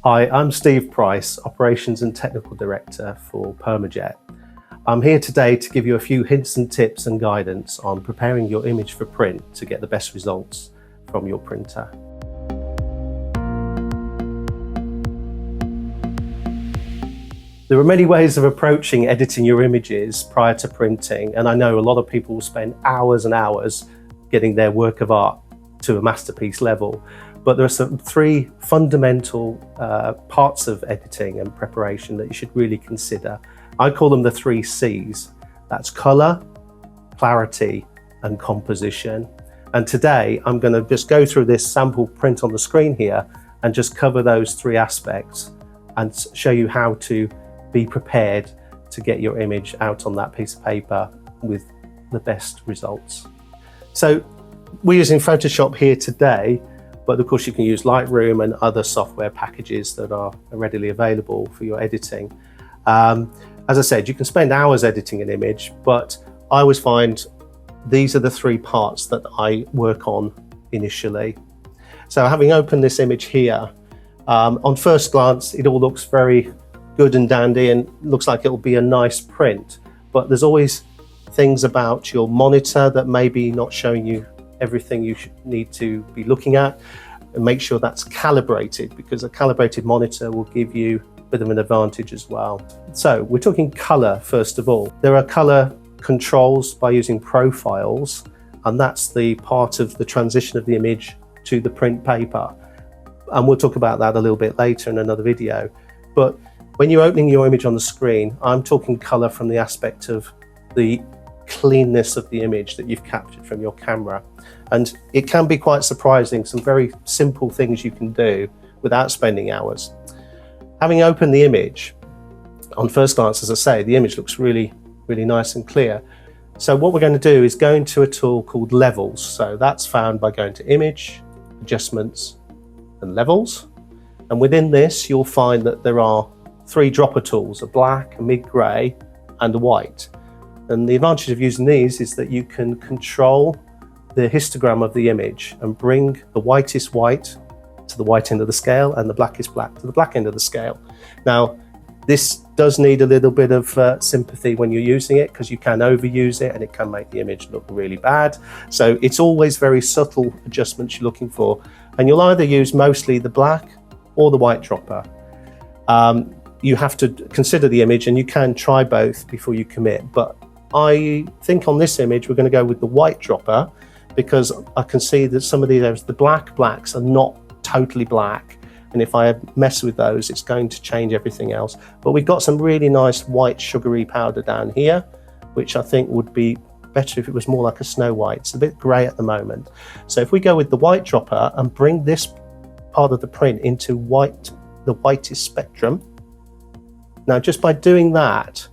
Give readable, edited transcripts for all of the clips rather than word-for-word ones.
Hi, I'm Steve Price, Operations and Technical Director for PermaJet. I'm here today to give you a few hints and tips and guidance on preparing your image for print to get the best results from your printer. There are many ways of approaching editing your images prior to printing, and I know a lot of people will spend hours and hours getting their work of art to a masterpiece level. But there are some three fundamental parts of editing and preparation that you should really consider. I call them the 3 C's. That's color, clarity, and composition. And today I'm going to just go through this sample print on the screen here and just cover those 3 aspects and show you how to be prepared to get your image out on that piece of paper with the best results. So we're using Photoshop here today, but of course you can use Lightroom and other software packages that are readily available for your editing. As I said, you can spend hours editing an image, but I always find these are the 3 parts that I work on initially. So having opened this image here, on first glance, it all looks very good and dandy and looks like it'll be a nice print, but there's always things about your monitor that may be not showing you everything you need to be looking at, and make sure that's calibrated, because a calibrated monitor will give you a bit of an advantage as well. So we're talking color first of all. There are color controls by using profiles, and that's the part of the transition of the image to the print paper. And we'll talk about that a little bit later in another video. But when you're opening your image on the screen, I'm talking color from the aspect of the cleanness of the image that you've captured from your camera. And it can be quite surprising, some very simple things you can do without spending hours. Having opened the image, on first glance, as I say, the image looks really, really nice and clear. So what we're going to do is go into a tool called Levels. So that's found by going to Image, Adjustments, and Levels. And within this, you'll find that there are 3 dropper tools, a black, a mid-grey, and a white. And the advantage of using these is that you can control the histogram of the image and bring the whitest white to the white end of the scale and the blackest black to the black end of the scale. Now, this does need a little bit of sympathy when you're using it, because you can overuse it and it can make the image look really bad. So it's always very subtle adjustments you're looking for. And you'll either use mostly the black or the white dropper. You have to consider the image, and you can try both before you commit. But I think on this image, we're going to go with the white dropper, because I can see that some of these areas, the blacks are not totally black. And if I mess with those, it's going to change everything else. But we've got some really nice white sugary powder down here, which I think would be better if it was more like a snow white. It's a bit gray at the moment. So if we go with the white dropper and bring this part of the print into white, the whitest spectrum. Now, just by doing that,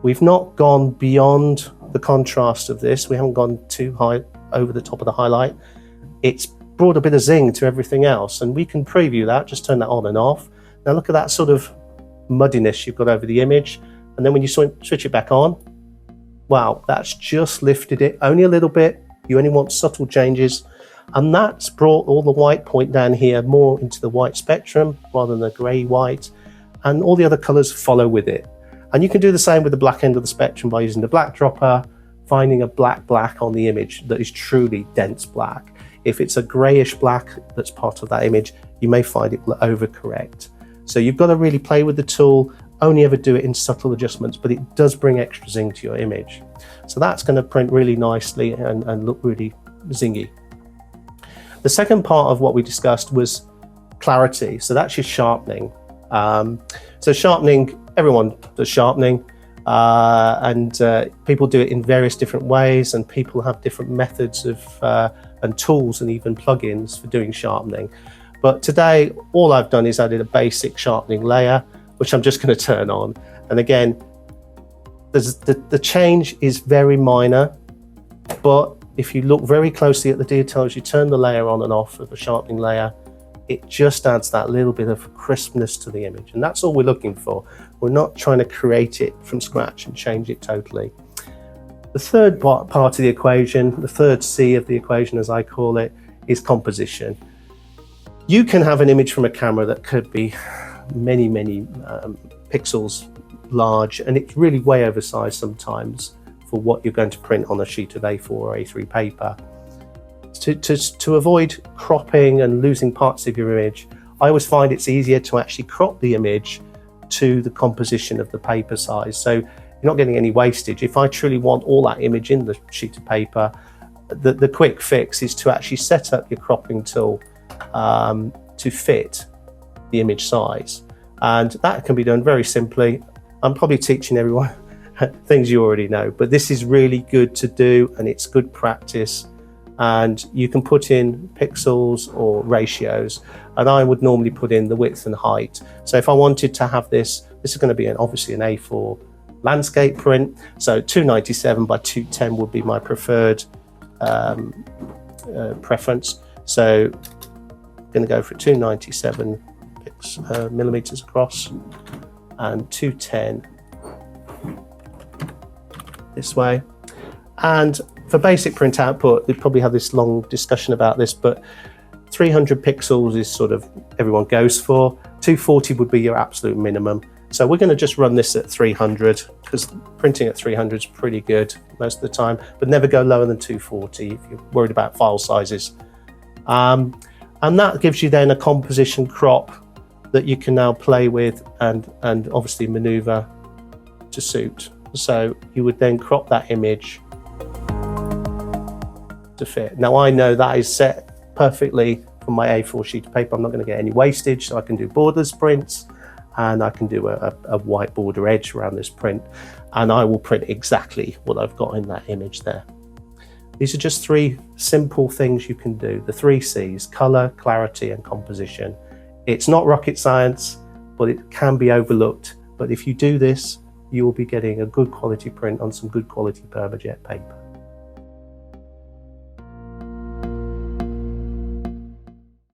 we've not gone beyond the contrast of this. We haven't gone too high over the top of the highlight. It's brought a bit of zing to everything else, and we can preview that, just turn that on and off. Now look at that sort of muddiness you've got over the image, and then when you switch it back on, wow, that's just lifted it only a little bit. You only want subtle changes, and that's brought all the white point down here more into the white spectrum rather than the grey white, and all the other colours follow with it. And you can do the same with the black end of the spectrum by using the black dropper, finding a black on the image that is truly dense black. If it's a greyish black that's part of that image, you may find it will overcorrect. So you've got to really play with the tool, only ever do it in subtle adjustments, but it does bring extra zing to your image. So that's going to print really nicely and look really zingy. The second part of what we discussed was clarity. So that's your sharpening. So sharpening, everyone does sharpening, and people do it in various different ways, and people have different methods of and tools and even plugins for doing sharpening. But today, all I've done is added a basic sharpening layer, which I'm just going to turn on. And again, the change is very minor, but if you look very closely at the details, you turn the layer on and off of the sharpening layer, it just adds that little bit of crispness to the image. And that's all we're looking for. We're not trying to create it from scratch and change it totally. The third part of the equation, the third C of the equation as I call it, is composition. You can have an image from a camera that could be many pixels large, and it's really way oversized sometimes for what you're going to print on a sheet of A4 or A3 paper. To avoid cropping and losing parts of your image, I always find it's easier to actually crop the image to the composition of the paper size, so you're not getting any wastage. If I truly want all that image in the sheet of paper, the quick fix is to actually set up your cropping tool to fit the image size, and that can be done very simply. I'm probably teaching everyone things you already know, but this is really good to do, and it's good practice, and you can put in pixels or ratios, and I would normally put in the width and height. So if I wanted to have this is going to be obviously an A4 landscape print, so 297 by 210 would be my preferred preference. So I'm going to go for 297 millimeters across and 210 this way. And for basic print output, we probably have this long discussion about this, but 300 pixels is sort of everyone goes for. 240 would be your absolute minimum. So we're going to just run this at 300 because printing at 300 is pretty good most of the time, but never go lower than 240 if you're worried about file sizes. And that gives you then a composition crop that you can now play with and obviously maneuver to suit. So you would then crop that image to fit. Now I know that is set perfectly for my A4 sheet of paper. I'm not going to get any wastage, so I can do borderless prints, and I can do a white border edge around this print, and I will print exactly what I've got in that image there. These are just 3 simple things you can do. The 3 C's: color, clarity, and composition. It's not rocket science, but it can be overlooked. But if you do this, you will be getting a good quality print on some good quality PermaJet paper.